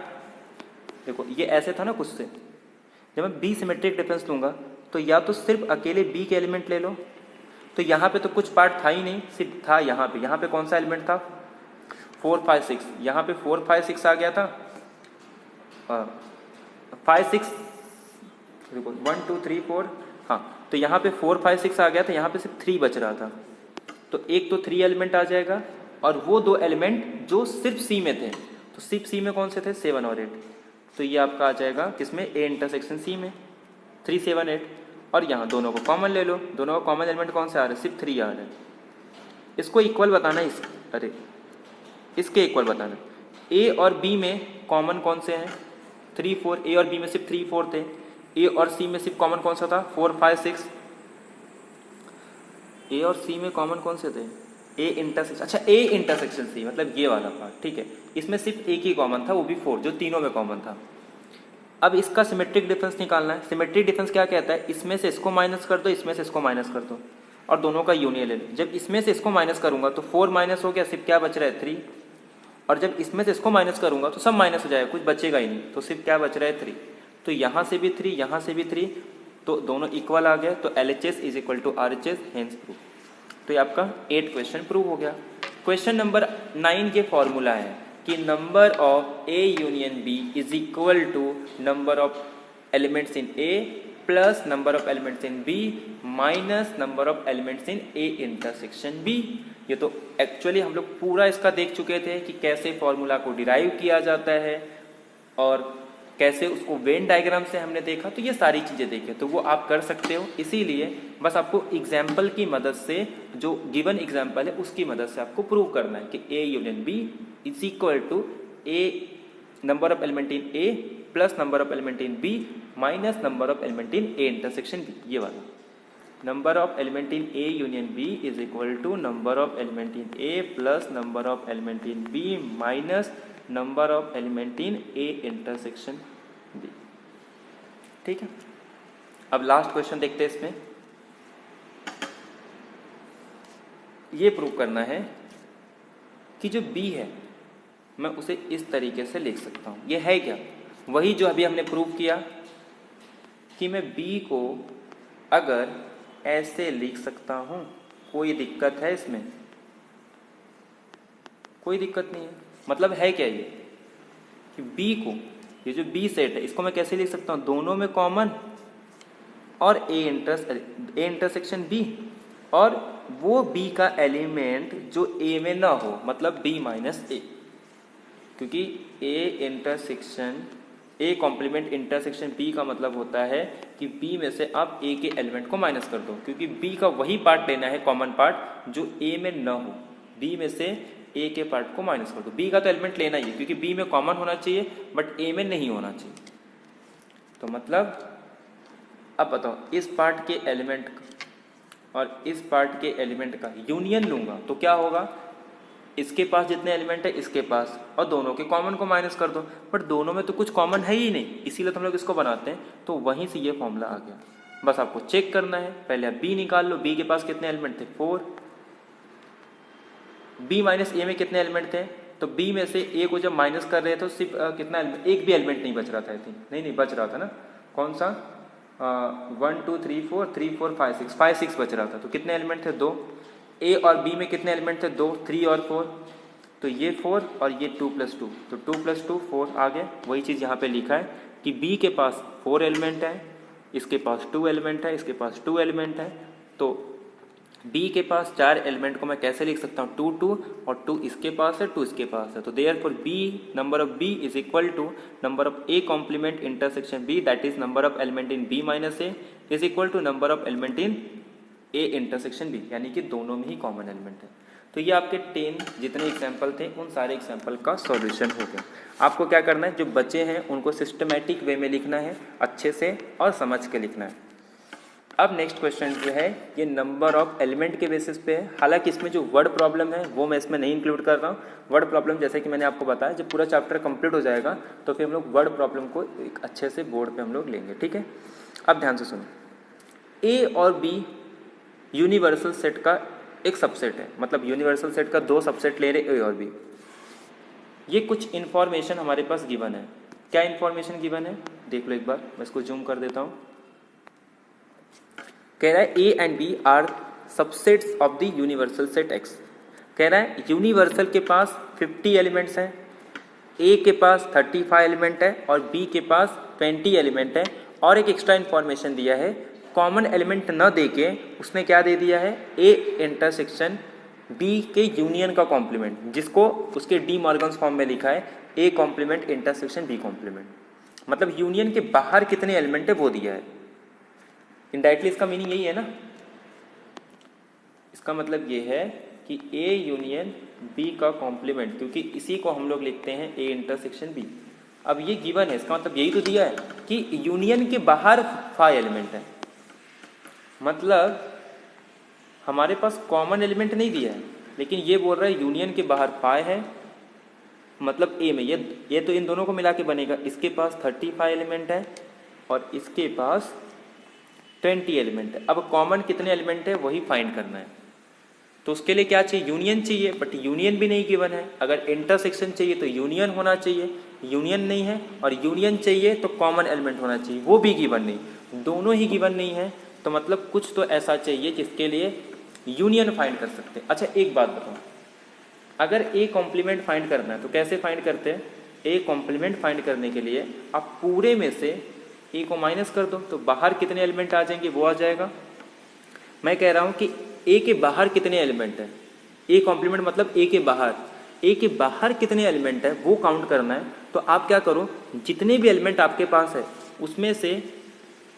देखो ये ऐसे था ना कुछ से, जब मैं बी सिमेट्रिक डिफरेंस लूंगा तो या तो सिर्फ अकेले बी के एलिमेंट ले लो, तो यहाँ पे तो कुछ पार्ट था ही नहीं, सिर्फ था यहाँ पे कौन सा एलिमेंट था 4 5 6, यहाँ पे 4 5 6 आ गया था, 5 6 देखो 1 2 3 4, हाँ तो यहाँ पे 4 5 6 आ गया था, यहाँ पे सिर्फ 3 बच रहा था। तो एक तो 3 एलिमेंट आ जाएगा और वो दो एलिमेंट जो सिर्फ सी में थे, तो सिर्फ सी में कौन से थे 7 और 8, तो ये आपका आ जाएगा किसमें, ए इंटरसेक्शन सी में 3 7 8। और यहाँ दोनों को कॉमन ले लो, दोनों का कॉमन एलिमेंट कौन से आ रहे हैं, सिर्फ 3 आ रहे हैं। इसको इक्वल बताना है, अरे इसके इक्वल बताना, ए और बी में कॉमन कौन से हैं 3 4, ए और बी में सिर्फ 3 4 थे, ए और सी में सिर्फ कॉमन कौन सा था 4 5 6, ए और सी में कॉमन कौन से थे ए इंटरसेक्शन, अच्छा ए इंटरसेक्शन सी मतलब ये वाला पार्ट, ठीक है। इसमें सिर्फ एक ही कॉमन था, वो भी 4, जो तीनों में कॉमन था। अब इसका सिमेट्रिक डिफरेंस निकालना है। सिमेट्रिक डिफरेंस क्या कहता है, इसमें से इसको माइनस कर दो, इसमें से इसको माइनस कर दो और दोनों का यूनियन ले लो। जब इसमें से इसको माइनस करूंगा तो 4 माइनस हो गया, सिर्फ क्या बच रहा है 3, और जब इसमें से इसको माइनस करूंगा तो सब माइनस हो जाएगा, कुछ बचेगा ही नहीं, तो सिर्फ क्या बच रहा है 3। तो यहाँ से भी 3, यहाँ से भी 3, तो दोनों इक्वल आ गया, तो LHS is equal to RHS, hence prove. तो ये आपका 8 क्वेश्चन प्रूव हो गया। क्वेश्चन नंबर 9 ये फॉर्मूला है कि number of A union B is equal to number of elements in A plus number of elements in B minus number of elements in A intersection B। ये तो actually हम लोग पूरा इसका देख चुके थे कि कैसे फॉर्मूला को डिराइव किया जाता है और कैसे उसको वेन डायग्राम से हमने देखा, तो ये सारी चीज़ें देखे, तो वो आप कर सकते हो। इसीलिए बस आपको एग्जाम्पल की मदद से, जो गिवन एग्जाम्पल है उसकी मदद से आपको प्रूव करना है कि A union B is equal to A number of element in A plus number of element in B minus number of element in A intersection B। ये वाला number of element in A union B is equal to number of element in A plus number of element in B minus number of element in A intersection B। ठीक है, अब last question देखते हैं। इसमें ये prove करना है कि जो B है मैं उसे इस तरीके से लिख सकता हूँ। ये है क्या, वही जो अभी हमने प्रूव किया कि मैं B को अगर ऐसे लिख सकता हूँ। कोई दिक्कत है इसमें? कोई दिक्कत नहीं है। मतलब है क्या ये कि B को, ये जो B सेट है इसको मैं कैसे लिख सकता हूँ, दोनों में कॉमन और A इंटरसेक्शन B, और वो B का एलिमेंट जो A में ना हो, मतलब B माइनस A, क्योंकि A intersection A complement intersection B का मतलब होता है कि B में से आप A के एलिमेंट को माइनस कर दो, क्योंकि B का वही पार्ट लेना है कॉमन पार्ट जो A में न हो। B में से A के पार्ट को माइनस कर दो। B का तो एलिमेंट लेना ही है क्योंकि B में कॉमन होना चाहिए बट A में नहीं होना चाहिए। तो मतलब अब बताओ, इस पार्ट के एलिमेंट और इस पार्ट के एलिमेंट का यूनियन लूंगा तो क्या होगा, इसके पास जितने एलिमेंट है इसके पास, और दोनों के कॉमन को माइनस कर दो, बट दोनों में तो कुछ कॉमन है ही नहीं, इसीलिए तो हम लोग इसको बनाते हैं। तो वहीं से ये फॉर्मूला आ गया। बस आपको चेक करना है, पहले आप B निकाल लो। B के पास कितने एलिमेंट थे, 4। B माइनस A में कितने एलिमेंट थे, तो B में से A को जब माइनस कर रहे थे तो सिर्फ कितना एलिमेंट, एक भी एलिमेंट नहीं बच रहा था। आई थिंक नहीं बच रहा था ना, कौन सा, 1 2 3 4 3 4 5 6 5 6 बच रहा था। तो कितने एलिमेंट थे, 2। A और B में कितने एलिमेंट थे, 2, 3 और 4, तो ये 4 और ये 2 + 2, तो 2 + 2 4 आ गए। वही चीज़ यहाँ पे लिखा है कि B के पास 4 एलिमेंट है, इसके पास 2 एलिमेंट है, इसके पास 2 एलिमेंट है। तो B के पास 4 एलिमेंट को मैं कैसे लिख सकता हूँ, 2 2 और 2 इसके पास है, 2 इसके पास है। तो therefore B number of B is equal to number of A complement intersection B, that is number of element in B minus A is equal to number of element in A intersection B, यानी कि दोनों में ही common element है। तो ये आपके 10 जितने example थे उन सारे एग्जाम्पल का सॉल्यूशन हो गया। आपको क्या करना है, जो बचे हैं उनको सिस्टमैटिक वे में लिखना है, अच्छे से और समझ के लिखना है। अब नेक्स्ट क्वेश्चन जो है ये नंबर ऑफ एलिमेंट के बेसिस पे है। हालांकि इसमें जो वर्ड प्रॉब्लम है वो मैं इसमें नहीं इंक्लूड कर रहा हूँ। वर्ड प्रॉब्लम जैसे कि मैंने आपको बताया, जब पूरा चैप्टर कंप्लीट हो जाएगा तो फिर हम लोग वर्ड प्रॉब्लम को एक अच्छे से बोर्ड पे हम लोग लेंगे। ठीक है, अब ध्यान से सुनो। A और B यूनिवर्सल सेट का एक सबसेट है, मतलब यूनिवर्सल सेट का 2 सबसेट ले रहे A और B। ये कुछ इन्फॉर्मेशन हमारे पास गिवन है। क्या इन्फॉर्मेशन गिवन है देख लो एक बार, मैं इसको जूम कर देता हूँ। कह रहा है A and B are subsets of the universal set X। कह रहा है यूनिवर्सल के पास 50 एलिमेंट्स हैं, A के पास 35 एलिमेंट है और B के पास 20 एलिमेंट है। और एक एक्स्ट्रा इन्फॉर्मेशन दिया है, कॉमन एलिमेंट न देके उसने क्या दे दिया है, A इंटरसेक्शन B के यूनियन का कॉम्प्लीमेंट, जिसको उसके डी मॉर्गन्स फॉर्म में लिखा है A complement intersection B complement. मतलब यूनियन के बाहर कितने एलिमेंट है वो दिया है। इनडायरेक्टली इसका मीनिंग यही है ना, इसका मतलब ये है कि A यूनियन B का कॉम्प्लीमेंट, क्योंकि इसी को हम लोग लिखते हैं A इंटरसेक्शन B। अब ये गिवन है, इसका मतलब यही तो दिया है कि यूनियन के बाहर 5 एलिमेंट है, मतलब हमारे पास कॉमन एलिमेंट नहीं दिया है। लेकिन ये बोल रहा है यूनियन के बाहर फाइव है, मतलब ए में ये तो इन दोनों को मिला के बनेगा। इसके पास 35 एलिमेंट है और इसके पास 20 एलिमेंट है। अब कॉमन कितने एलिमेंट है वही फाइंड करना है। तो उसके लिए क्या चाहिए, यूनियन चाहिए, बट यूनियन भी नहीं गिवन है। अगर इंटरसेक्शन चाहिए तो यूनियन होना चाहिए, यूनियन नहीं है, और यूनियन चाहिए तो कॉमन एलिमेंट होना चाहिए, वो भी गिवन नहीं, दोनों ही गिवन नहीं है। तो मतलब कुछ तो ऐसा चाहिए जिसके लिए यूनियन फाइंड कर सकते हैं। अच्छा एक बात बताओ, अगर ए कॉम्प्लीमेंट फाइंड करना है तो कैसे फाइंड करते हैं? ए कॉम्प्लीमेंट फाइंड करने के लिए आप पूरे में से ए को माइनस कर दो, तो बाहर कितने एलिमेंट आ जाएंगे वो आ जाएगा। मैं कह रहा हूँ कि ए के बाहर कितने एलिमेंट है, ए कॉम्प्लीमेंट मतलब ए के बाहर, ए के बाहर कितने एलिमेंट है वो काउंट करना है। तो आप क्या करो, जितने भी एलिमेंट आपके पास है उसमें से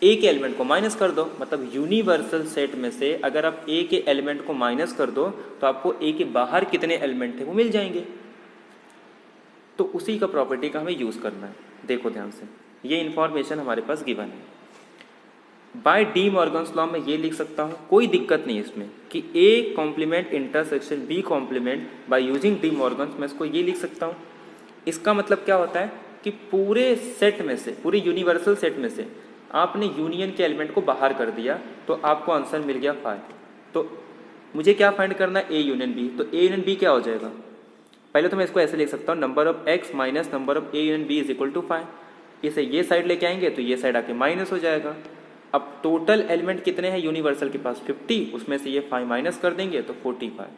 ए के एलिमेंट को माइनस कर दो, मतलब यूनिवर्सल सेट में से अगर आप ए के एलिमेंट को माइनस कर दो तो आपको ए के बाहर कितने एलिमेंट है वो मिल जाएंगे। तो उसी का प्रॉपर्टी का हमें यूज़ करना है। देखो ध्यान से, ये इंफॉर्मेशन हमारे पास गिवन है। बाय डी मॉर्गन्स लॉ में ये लिख सकता हूँ, कोई दिक्कत नहीं है इसमें, कि A complement intersection B complement by using De Morgan's, मैं इसको ये लिख सकता हूँ। इसका मतलब क्या होता है कि पूरे सेट में से, पूरे यूनिवर्सल सेट में से आपने यूनियन के एलिमेंट को बाहर कर दिया तो आपको आंसर मिल गया 5। तो मुझे क्या फाइंड करना है, ए यूनियन बी। तो ए यूनियन बी क्या हो जाएगा, पहले तो मैं इसको ऐसे लिख सकता हूँ, number of X minus number of A union B is equal to 5। इसे ये साइड लेके आएंगे तो ये साइड आके माइनस हो जाएगा। अब टोटल एलिमेंट कितने हैं यूनिवर्सल के पास 50, उसमें से ये 5 माइनस कर देंगे तो 45।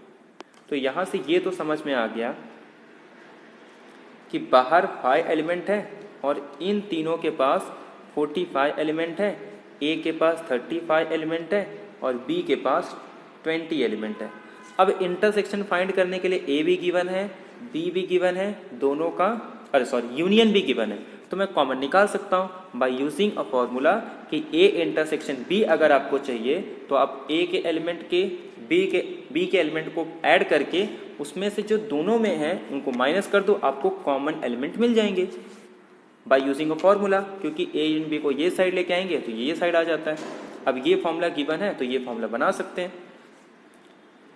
तो यहाँ से ये तो समझ में आ गया कि बाहर 5 एलिमेंट है और इन तीनों के पास 45 एलिमेंट है, ए के पास 35 एलिमेंट है और बी के पास 20 एलिमेंट है। अब इंटरसेक्शन फाइंड करने के लिए ए भी गिवन है, बी भी गिवन है, दोनों का यूनियन भी गिवन है। तो मैं कॉमन निकाल सकता हूँ बाय यूजिंग अ फॉर्मूला कि ए इंटरसेक्शन बी अगर आपको चाहिए तो आप ए के एलिमेंट के बी के एलिमेंट को ऐड करके उसमें से जो दोनों में है उनको माइनस कर दो, आपको कॉमन एलिमेंट मिल जाएंगे बाय यूजिंग अ फॉर्मूला। क्योंकि ए इन बी को ये साइड लेके आएंगे तो ये साइड आ जाता है। अब ये फॉर्मूला गिवन है तो ये फॉर्मूला बना सकते हैं।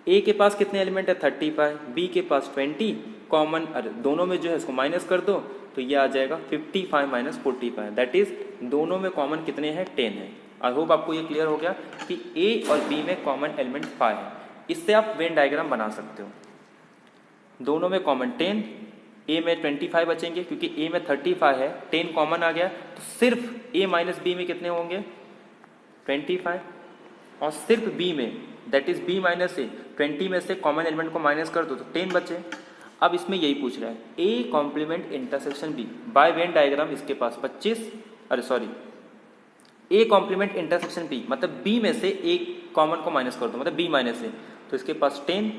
ए के पास कितने एलिमेंट है 35, बी के पास 20, कॉमन दोनों में जो है इसको माइनस कर दो तो ये आ जाएगा 55 माइनस 45, दैट इज दोनों में कॉमन कितने हैं 10 है। आई होप आपको ये क्लियर हो गया कि ए और बी में कॉमन एलिमेंट 5 है। इससे आप वेन डायग्राम बना सकते हो, दोनों में कॉमन 10, ए में 25 बचेंगे क्योंकि ए में 35 है, 10 कॉमन आ गया तो सिर्फ ए माइनस बी में कितने होंगे 25, और सिर्फ बी में दैट इज बी माइनस ए 20 में से कॉमन एलिमेंट को माइनस कर दो तो 10 बचे। अब इसमें यही पूछ रहा है A complement intersection B by Venn diagram, इसके पास 25 ए कॉम्प्लीमेंट इंटरसेक्शन बी मतलब बी में से एक कॉमन को माइनस कर दो मतलब बी माइनस ए, तो इसके पास 10,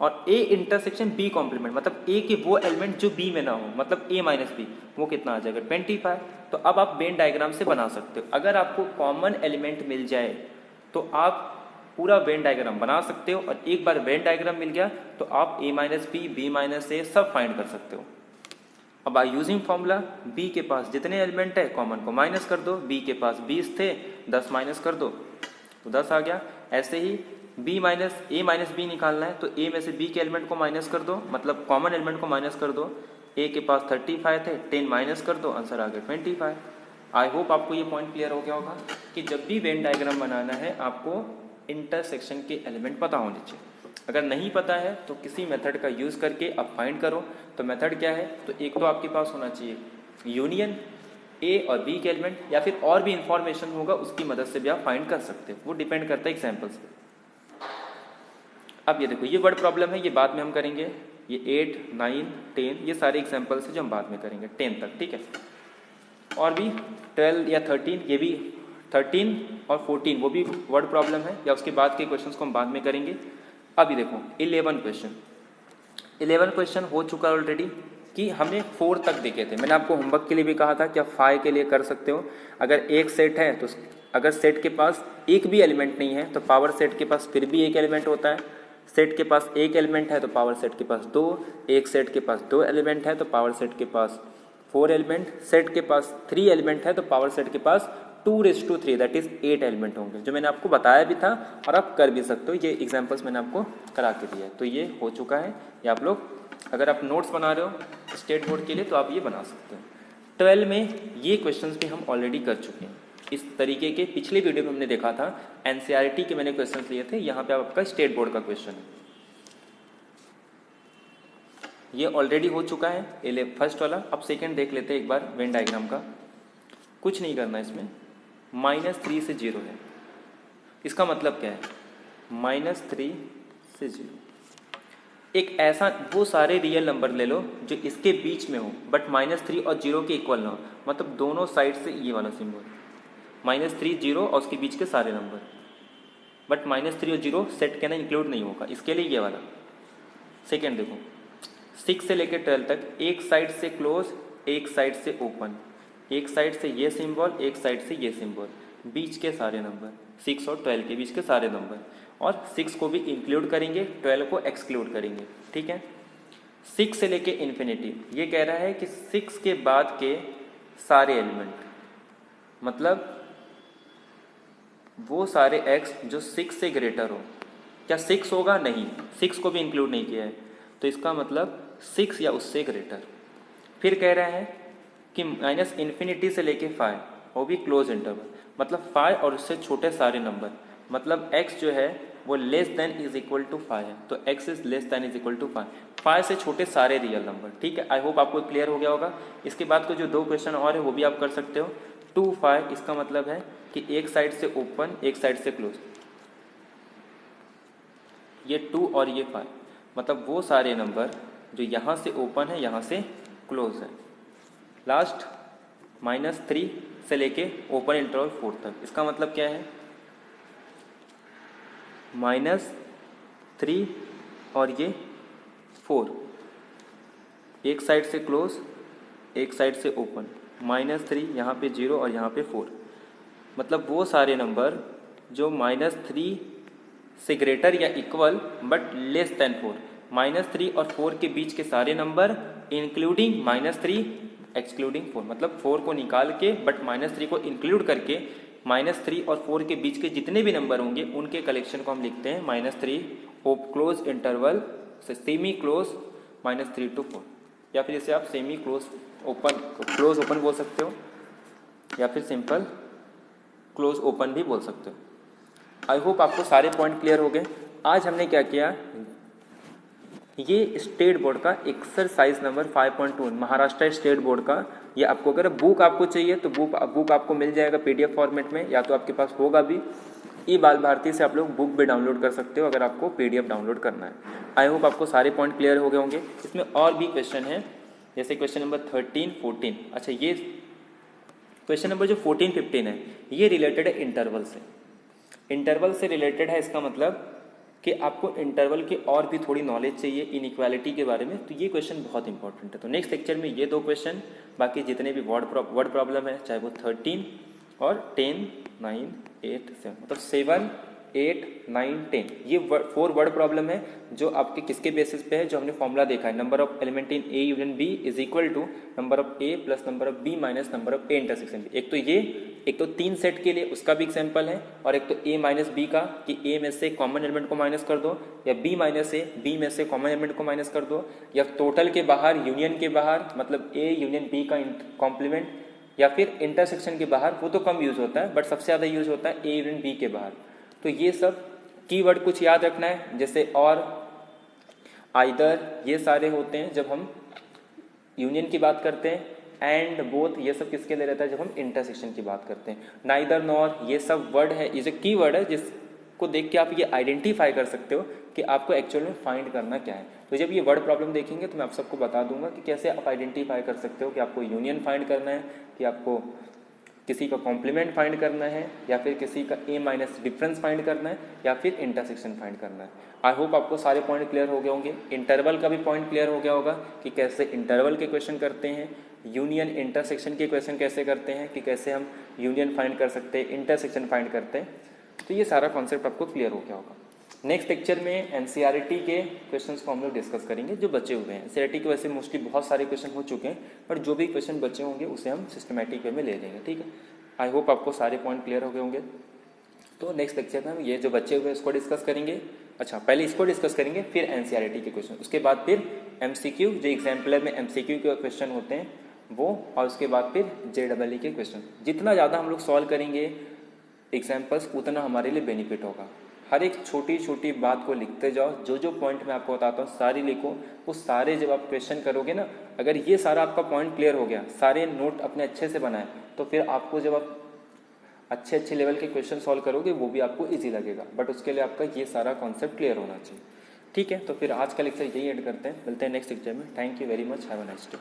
और ए इंटरसेक्शन बी कॉम्प्लीमेंट मतलब ए के वो एलिमेंट जो बी में ना हो मतलब ए माइनस बी, वो कितना आ जाएगा 25। तो अब आप वेन डायग्राम से बना सकते हो। अगर आपको कॉमन एलिमेंट मिल जाए तो आप पूरा वेन डायग्राम बना सकते हो, और एक बार वेन डायग्राम मिल गया तो आप ए माइनस बी माइनस ए सब फाइंड कर सकते हो। अब बाय यूजिंग फॉर्मूला बी के पास जितने एलिमेंट है कॉमन को माइनस कर दो, बी के पास 20 थे 10 माइनस कर दो तो 10 आ गया। ऐसे ही बी माइनस बी निकालना है तो ए में से बी के एलिमेंट को माइनस कर दो, मतलब कॉमन एलिमेंट को माइनस कर दो। ए के पास 35 थे 10 माइनस कर दो, आंसर आ गया 25। आई होप आपको ये पॉइंट क्लियर हो गया होगा कि जब भी वेन डायग्राम बनाना है आपको इंटरसेक्शन के एलिमेंट पता होने चाहिए। अगर नहीं पता है तो किसी मेथड का यूज़ करके आप फाइंड करो। तो मेथड क्या है, तो एक तो आपके पास होना चाहिए यूनियन ए और बी के एलिमेंट, या फिर और भी इंफॉर्मेशन होगा उसकी मदद से भी आप फाइंड कर सकते हो, वो डिपेंड करता है एग्जाम्पल्स पे। अब ये देखो, ये वर्ड प्रॉब्लम है, ये बाद में हम करेंगे। ये 8, 9, 10 ये सारे एग्जाम्पल्स हैं जो हम बाद में करेंगे 10 तक, ठीक है। और भी 12 या 13, ये भी 13 और 14 वो भी वर्ड प्रॉब्लम है, या उसके बाद के क्वेश्चंस को हम बाद में करेंगे। अभी देखो 11 क्वेश्चन हो चुका है ऑलरेडी, कि हमें 4 तक देखे थे। मैंने आपको होमवर्क के लिए भी कहा था कि आप 5 के लिए कर सकते हो। अगर एक सेट है तो अगर सेट के पास एक भी एलिमेंट नहीं है तो पावर सेट के पास फिर भी एक एलिमेंट होता है। सेट के पास एक एलिमेंट है तो पावर सेट के पास 2, एक सेट के पास 2 एलिमेंट है तो पावर सेट के पास 4 एलिमेंट, सेट के पास 3 एलिमेंट है तो पावर सेट के पास 2:3 दैट इज़ 8 एलिमेंट होंगे, जो मैंने आपको बताया भी था और आप कर भी सकते हो। ये एग्जाम्पल्स मैंने आपको करा के दिया है, तो ये हो चुका है। ये आप लोग अगर आप नोट्स बना रहे हो स्टेट बोर्ड के लिए तो आप ये बना सकते हो। 12 में ये क्वेश्चंस भी हम ऑलरेडी कर चुके हैं। इस तरीके के पिछले वीडियो में हमने देखा था, एनसीईआरटी के मैंने क्वेश्चंस लिए थे, यहाँ पे आपका स्टेट बोर्ड का क्वेश्चन है। ये ऑलरेडी हो चुका है फर्स्ट वाला। अब सेकंड देख लेते हैं एक बार वेन डायग्राम का। कुछ नहीं करना इसमें, -3 से 0 है। इसका मतलब क्या है? -3 से 0 एक ऐसा वो सारे रियल नंबर ले लो जो इसके बीच में हो बट -3 और 0 के इक्वल ना हो, मतलब दोनों साइड से ये वाला सिंबल -3 0 और उसके बीच के सारे नंबर, बट -3 और 0 सेट के ना इंक्लूड नहीं होगा, इसके लिए ये वाला। सेकेंड देखो, 6 से लेकर 12 तक एक साइड से क्लोज एक साइड से ओपन, एक साइड से ये सिंबल एक साइड से ये सिंबल, बीच के सारे नंबर 6 और 12 के बीच के सारे नंबर, और 6 को भी इंक्लूड करेंगे 12 को एक्सक्लूड करेंगे, ठीक है। 6 से लेके इन्फिनिटी, ये कह रहा है कि 6 के बाद के सारे एलिमेंट, मतलब वो सारे x जो 6 से ग्रेटर हो। क्या 6 होगा? नहीं, 6 को भी इंक्लूड नहीं किया है, तो इसका मतलब 6 या उससे ग्रेटर। फिर कह रहा है कि -∞ से लेके 5, वो भी क्लोज इंटरवल, मतलब 5 और उससे छोटे सारे नंबर, मतलब x जो है वो less than is equal to 5 है, तो x is less than is equal to 5, 5 से छोटे सारे रियल नंबर, ठीक है। आई होप आपको क्लियर हो गया होगा। इसके बाद को जो 2 क्वेश्चन और है वो भी आप कर सकते हो। 2 5, इसका मतलब है कि एक साइड से ओपन एक साइड से क्लोज, ये 2 और ये 5, मतलब वो सारे नंबर जो यहाँ से ओपन है यहाँ से क्लोज है। लास्ट -3 से लेके ओपन इंटरवल 4 तक, इसका मतलब क्या है? -3 और ये 4, एक साइड से क्लोज एक साइड से ओपन, -3 यहाँ पे 0 और यहाँ पे 4, मतलब वो सारे नंबर जो -3 से ग्रेटर या इक्वल बट लेस देन 4, -3 और 4 के बीच के सारे नंबर इंक्लूडिंग -3 एक्सक्लूडिंग 4, मतलब 4 को निकाल के बट -3 को इंक्लूड करके -3 और 4 के बीच के जितने भी नंबर होंगे उनके कलेक्शन को हम लिखते हैं -3 क्लोज इंटरवल से सेमी क्लोज -3 to 4, या फिर इसे आप सेमी क्लोज ओपन बोल सकते हो, या फिर सिंपल क्लोज ओपन भी बोल सकते हो। आई होप आपको सारे पॉइंट क्लियर हो गए। आज हमने क्या किया, ये स्टेट बोर्ड का exercise number 5.2 Maharashtra state board का, ये आपको अगर बुक आपको चाहिए तो बुक आपको मिल जाएगा PDF फॉर्मेट में, या तो आपके पास होगा भी। ई बाल भारती से आप लोग बुक भी डाउनलोड कर सकते हो अगर आपको PDF डाउनलोड करना है। आई होप आपको सारे पॉइंट क्लियर हो गए होंगे। इसमें और भी क्वेश्चन है, जैसे क्वेश्चन नंबर 13 14। अच्छा, ये क्वेश्चन नंबर जो 14 15 है ये रिलेटेड है इंटरवल से, इंटरवल से रिलेटेड है। इसका मतलब कि आपको इंटरवल की और भी थोड़ी नॉलेज चाहिए इनइक्वालिटी के बारे में, तो ये क्वेश्चन बहुत इंपॉर्टेंट है। तो नेक्स्ट लेक्चर में ये 2 क्वेश्चन, बाकी जितने भी वर्ड प्रॉब्लम है चाहे वो 13 और 10 9 8 7, मतलब 7 8 9 10, ये 4 वर्ड प्रॉब्लम है जो आपके किसके बेसिस पे है, जो हमने फॉर्मूला देखा है, number of element in A union B is equal to number of A plus number of B minus number of A intersection B। एक तो 3 सेट के लिए उसका भी एग्जाम्पल है, और एक तो A माइनस B का कि A में से कॉमन एलिमेंट को माइनस कर दो, या B माइनस A B में से कॉमन एलिमेंट को माइनस कर दो, या टोटल के बाहर यूनियन के बाहर मतलब A यूनियन B का कॉम्प्लीमेंट, या फिर इंटरसेक्शन के बाहर, वो तो कम यूज होता है बट सबसे ज़्यादा यूज होता है A यूनियन B के बाहर। तो ये सब कीवर्ड कुछ याद रखना है, जैसे और, आइदर, ये सारे होते हैं जब हम यूनियन की बात करते हैं, एंड बोथ ये सब किसके लिए रहता है जब हम इंटरसेक्शन की बात करते हैं। नाइदर नॉर ये सब वर्ड है, ये जो कीवर्ड है जिसको देख के आप ये आइडेंटिफाई कर सकते हो कि आपको एक्चुअल में फाइंड करना क्या है। तो जब ये वर्ड प्रॉब्लम देखेंगे तो मैं आप सबको बता दूंगा कि कैसे आप आइडेंटिफाई कर सकते हो कि आपको यूनियन फाइंड करना है, कि आपको किसी का कॉम्प्लीमेंट फाइंड करना है, या फिर किसी का A माइनस डिफरेंस फाइंड करना है, या फिर इंटरसेक्शन फाइंड करना है। आई होप आपको सारे पॉइंट क्लियर हो गए होंगे। इंटरवल का भी पॉइंट क्लियर हो गया होगा कि कैसे इंटरवल के क्वेश्चन करते हैं, यूनियन इंटरसेक्शन के क्वेश्चन कैसे करते हैं, कि कैसे हम यूनियन फाइंड कर सकते हैं, इंटरसेक्शन फाइंड करते हैं। तो ये सारा कॉन्सेप्ट आपको क्लियर हो गया होगा। नेक्स्ट लेक्चर में एनसीईआरटी के क्वेश्चंस को हम लोग डिस्कस करेंगे जो बचे हुए हैं। एनसीईआरटी के वैसे मोस्टली बहुत सारे क्वेश्चन हो चुके हैं, पर जो भी क्वेश्चन बचे होंगे उसे हम सिस्टमैटिक वे में ले लेंगे, ठीक है। आई होप आपको सारे पॉइंट क्लियर हो गए होंगे। तो नेक्स्ट लेक्चर में हम ये जो बचे हुए इसको डिस्कस करेंगे। अच्छा, पहले इसको डिस्कस करेंगे, फिर एनसीईआरटी के क्वेश्चन, उसके बाद फिर एमसीक्यू जो एग्जाम्पलर में एमसीक्यू के क्वेश्चन होते हैं वो, और उसके बाद फिर जेईई के क्वेश्चन। जितना ज़्यादा हम लोग सॉल्व करेंगे एग्जाम्पल्स उतना हमारे लिए बेनिफिट होगा। हर एक छोटी छोटी बात को लिखते जाओ, जो जो पॉइंट मैं आपको बताता हूँ सारी लिखो। वो सारे जब आप क्वेश्चन करोगे ना, अगर ये सारा आपका पॉइंट क्लियर हो गया, सारे नोट अपने अच्छे से बनाए, तो फिर आपको जब आप अच्छे अच्छे लेवल के क्वेश्चन सॉल्व करोगे वो भी आपको इजी लगेगा। बट उसके लिए आपका ये सारा कॉन्सेप्ट क्लियर होना चाहिए। ठीक है, तो फिर आज का लेक्चर यही एंड करते हैं, मिलते हैं नेक्स्ट लेक्चर में। Thank you very much, have a nice day.